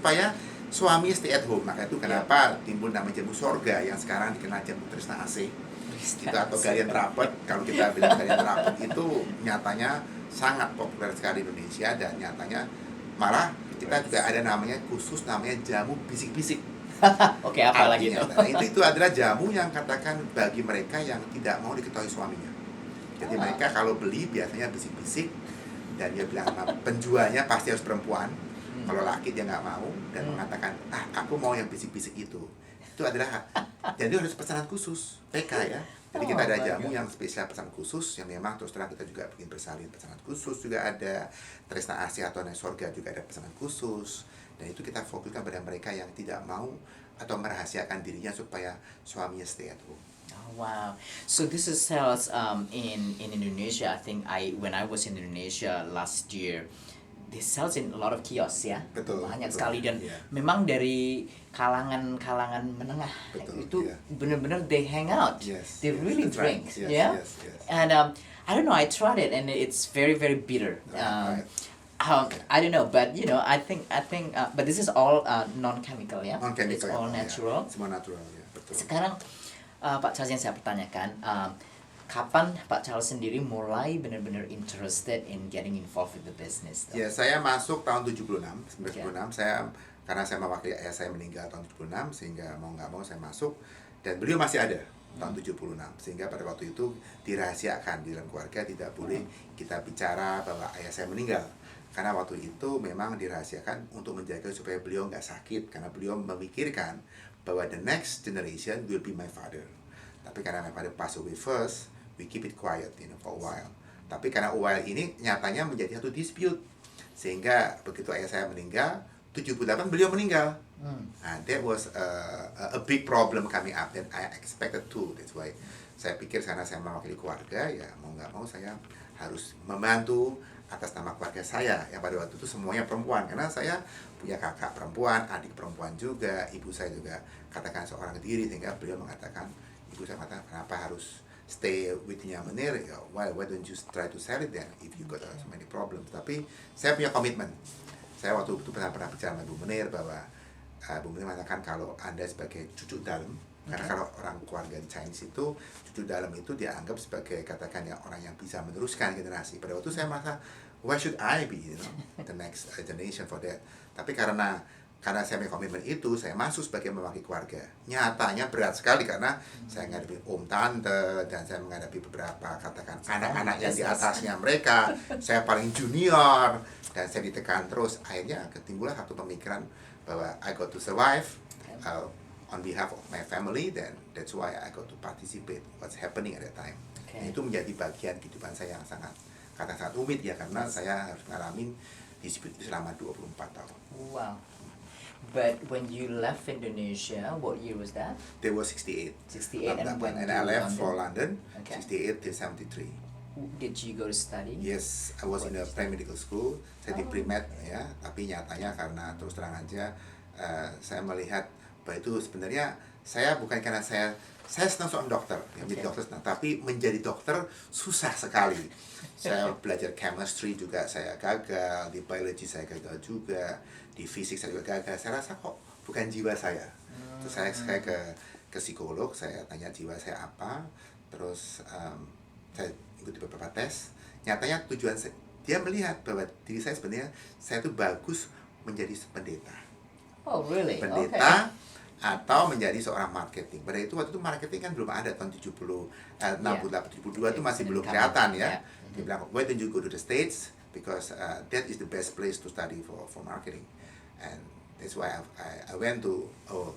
supaya suami stay at home. Maka itu kenapa timbul nama jamu sorga yang sekarang dikenal jamu Trisna AC itu, atau galian rapet. Kalau kita bilang galian rapet itu nyatanya sangat populer sekali di Indonesia, dan nyatanya malah kita juga ada namanya khusus, namanya jamu bisik-bisik. Oke, apa lagi itu? Nah, itu adalah jamu yang katakan bagi mereka yang tidak mau diketahui suaminya. Jadi mereka kalau beli biasanya bisik-bisik, dan dia bilang sama penjualnya pasti harus perempuan. Kalau laki dia nggak mau dan mengatakan, aku mau yang bisik-bisik itu. Itu adalah, jadi harus pesanan khusus PK ya. Jadi kita ada jamu yang spesial pesanan khusus, yang memang terus terang kita juga bikin bersalin pesanan khusus juga ada. Trisna AC atau Sorga juga ada pesanan khusus. Dan itu kita fokuskan pada mereka yang tidak mau atau merahasiakan dirinya supaya suaminya stay at home. Oh, wow. So this is sales in Indonesia. I think when I was in Indonesia last year, they sells in a lot of kiosks ya. Banyak sekali, dan memang dari kalangan menengah itu benar-benar they hang out. They really drink, And I don't know, I tried it and it's very very bitter. I don't know, but I think but this is all non-chemical ya. It's all natural. Semua natural ya, betul. Sekarang Pak Charles, yang saya pertanyakan, kapan Pak Charles sendiri mulai benar-benar interested in getting involved with the business? Ya, saya masuk tahun 76, karena saya mewakili ayah saya meninggal tahun 76, sehingga mau nggak mau saya masuk, dan beliau masih ada tahun 76, sehingga pada waktu itu dirahasiakan di dalam keluarga, tidak boleh kita bicara bahwa ayah saya meninggal, karena waktu itu memang dirahasiakan untuk menjaga supaya beliau nggak sakit, karena beliau memikirkan bahwa the next generation will be my father. Tapi karena my father pass away first, we keep it quiet for a while. Tapi karena a while ini nyatanya menjadi satu dispute, sehingga begitu ayah saya meninggal 78 beliau meninggal. That was a big problem coming up, and I expected too. That's why saya pikir karena saya mewakili keluarga, ya mau nggak mau saya harus membantu atas nama keluarga saya yang pada waktu itu semuanya perempuan, karena saya punya kakak perempuan, adik perempuan juga, ibu saya juga katakan seorang diri, sehingga beliau mengatakan, ibu saya mengatakan, kenapa harus stay with Nya Menir, why don't you try to sell it then if you got so many problems. Tapi saya punya komitmen. Saya waktu itu pernah bicara sama Bu Menir bahwa Bu Menir mengatakan kalau Anda sebagai cucu dalam, karena kalau orang keluarga di Chinese itu cucu dalam itu dianggap sebagai katakan ya orang yang bisa meneruskan generasi. Pada waktu saya merasa, why should I be the next generation for that? Tapi karena saya punya komitmen itu, saya masuk sebagai mewakili keluarga. Nyatanya berat sekali karena saya menghadapi om tante, dan saya menghadapi beberapa katakan anak-anak yang di atasnya mereka. Saya paling junior, dan saya ditekan terus. Akhirnya ketimbulah satu pemikiran bahwa I got to survive on behalf of my family, then that's why I got to participate what's happening at that time. Dan itu menjadi bagian kehidupan saya yang sangat rumit ya, karena saya harus ngalamin dispute selama 24 tahun. Wow. But when you left Indonesia, what year was that? That was 68. 68, and I left for London, 68 to 73. Did you go to study? Yes, I was in a pre-medical school. Saya di pre-med ya, tapi nyatanya karena terus terang aja saya melihat bahwa itu sebenarnya saya bukan karena saya senang seorang dokter, menjadi dokter senang, tapi menjadi dokter susah sekali. Saya belajar chemistry juga saya gagal, di biology saya gagal juga, di fisik saya juga gagal. Saya rasa kok bukan jiwa saya. Terus saya ke psikolog, saya tanya jiwa saya apa, terus saya ikuti beberapa tes. Nyatanya tujuan saya, dia melihat bahwa diri saya sebenarnya saya tuh bagus menjadi pendeta. Oh really? Pendeta atau menjadi seorang marketing. Pada itu waktu itu marketing kan belum ada tahun 68 72 itu masih belum kelihatan ya. Dia bilang, why don't you go to the States, because that is the best place to study for marketing. And that's why I went to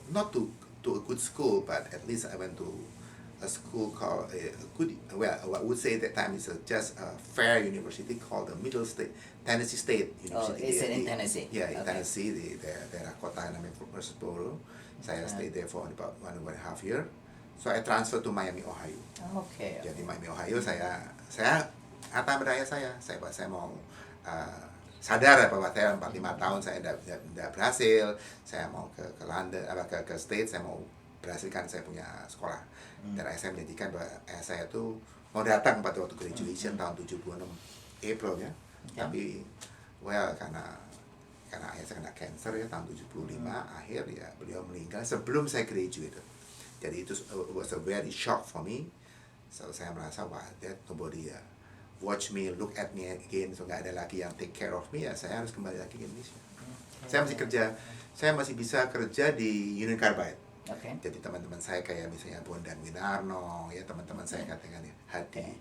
not to a good school, but at least I went to a school called I would say at that time it's just a fair university called the Tennessee State University. Oh, is it in Tennessee? Yeah, in Tennessee, di daerah kota namanya Murfreesboro. Saya stay there for about 1.5 year. So I transfer to Miami, Ohio. Okay. Jadi Miami, Ohio saya kata berdaya saya mau sadar bahwa saya 45 tahun saya tidak berhasil. Saya mau ke London, ke States, saya mau berhasilkan saya punya sekolah. Dan ayah saya menjadikan bahwa ayah saya itu mau datang pada waktu graduation tahun 76 April ya. Tapi karena karena ayah saya kena cancer ya tahun 75, akhir ya beliau meninggal sebelum saya graduate. Jadi itu was a very shock for me. So saya merasa wah, that nobody watch me, look at me again, so nggak ada lagi yang take care of me, ya saya harus kembali lagi ke Indonesia. Saya masih kerja, saya masih bisa kerja di Union Carbide. Jadi teman-teman saya kayak misalnya Bondan Winarno, ya teman-teman saya katakan ya, Hadi,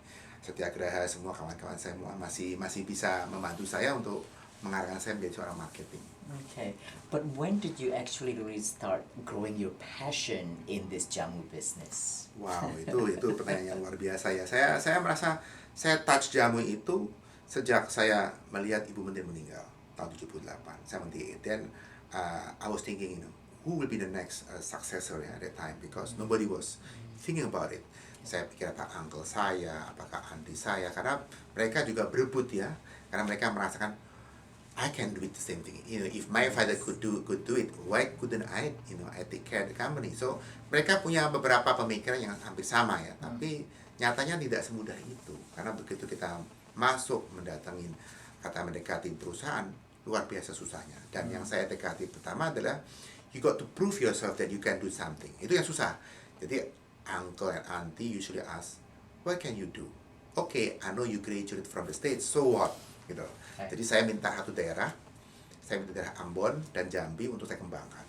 Satyagraha, semua kawan-kawan saya masih bisa membantu saya untuk mengarahkan saya menjadi seorang marketing. Okay, but when did you actually really start growing your passion in this jamu business? Wow, itu pertanyaan yang luar biasa ya. Saya merasa saya touch jamu itu sejak saya melihat Ibu Menteri meninggal tahun 78, 78. Then I was thinking, who will be the next successor at that time, because nobody was thinking about it. Saya pikir apa uncle saya, apakah auntie saya, karena mereka juga berebut ya, karena mereka merasakan I can do it the same thing. If my father could do it, why couldn't I? I take care of the company. So mereka punya beberapa pemikiran yang hampir sama ya, tapi nyatanya tidak semudah itu. Karena begitu kita masuk mendekati perusahaan, luar biasa susahnya. Dan yang saya dekati pertama adalah you got to prove yourself that you can do something. Itu yang susah. Jadi uncle and auntie usually ask, what can you do? Okay, I know you graduated from the States, so what? Gitu. Jadi saya minta satu daerah, saya minta daerah Ambon dan Jambi untuk saya kembangkan.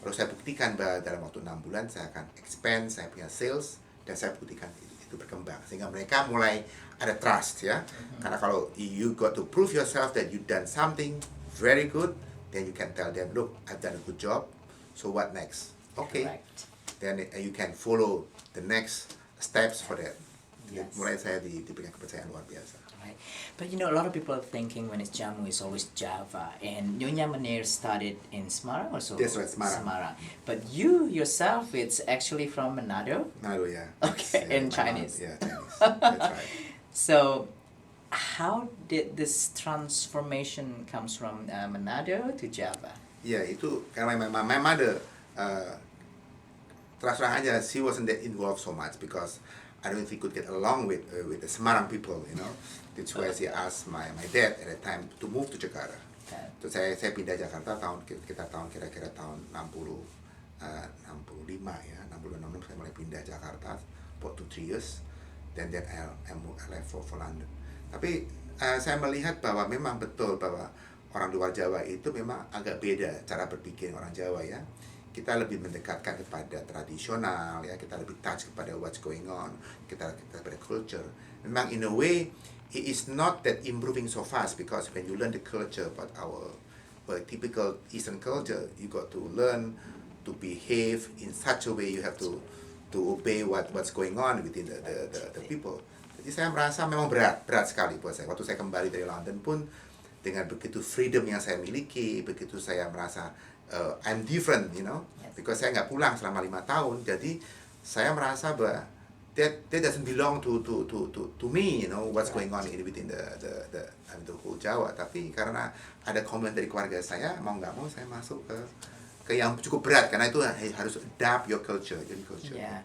Lalu saya buktikan bahwa dalam waktu 6 bulan saya akan expand, saya punya sales, dan saya buktikan itu berkembang. Sehingga mereka mulai ada trust ya. Karena kalau you got to prove yourself that you done something very good, then you can tell them, look, I've done a good job, so what next? Okay. Correct. Then you can follow the next steps for that. Yes. Mulai saya diberikan kepercayaan luar biasa. Right. But a lot of people are thinking when it's jamu, it's always Java. And Nyonya Menir started in Semarang also? That's right, Semarang. But you yourself, it's actually from Manado? Manado, yeah. Okay, in Chinese. Yeah, Chinese. That's right. So, how did this transformation comes from Manado to Java? Yeah, itu karena my mother, terus terang aja, she wasn't that involved so much because I don't think could get along with the Semarang people, That's why she asked my dad at that time to move to Jakarta. Terus saya pindah Jakarta kira-kira tahun 65 ya, 66 saya mulai pindah Jakarta for 2-3 years. Then I left for London. Tapi saya melihat bahwa memang betul bahwa orang luar Jawa itu memang agak beda cara berpikir orang Jawa ya. Kita lebih mendekatkan kepada tradisional ya, kita lebih touch kepada what's going on, kita pada culture. Memang in a way it is not that improving so fast, because when you learn the culture about our typical Eastern culture, you got to learn to behave in such a way, you have to obey what's going on within the people. Jadi saya merasa memang berat sekali buat saya. Waktu saya kembali dari London pun dengan begitu freedom yang saya miliki, begitu saya merasa I'm different, because saya nggak pulang selama 5 tahun. Jadi saya merasa bahwa that doesn't belong to me, what's going on within the whole Jawa. Tapi karena ada komen dari keluarga saya, mau nggak mau saya masuk ke yang cukup berat, karena itu harus adapt your culture, jadi culture. Yeah.